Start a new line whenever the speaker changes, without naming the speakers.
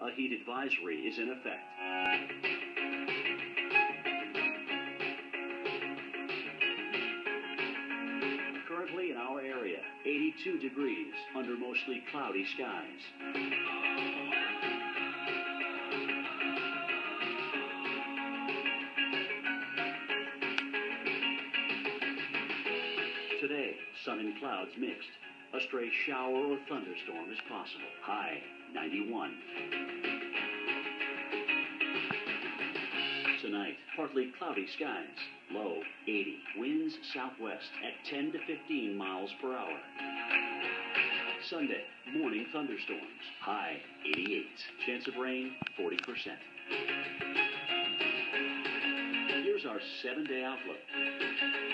A heat advisory is in effect. Currently in our area, 82 degrees under mostly cloudy skies. Today, sun and clouds mixed. A stray shower or thunderstorm is possible. High, 91. Tonight, partly cloudy skies. Low, 80. Winds southwest at 10 to 15 miles per hour. Sunday, morning thunderstorms. High, 88. Chance of rain, 40%. Here's our 7-day outlook.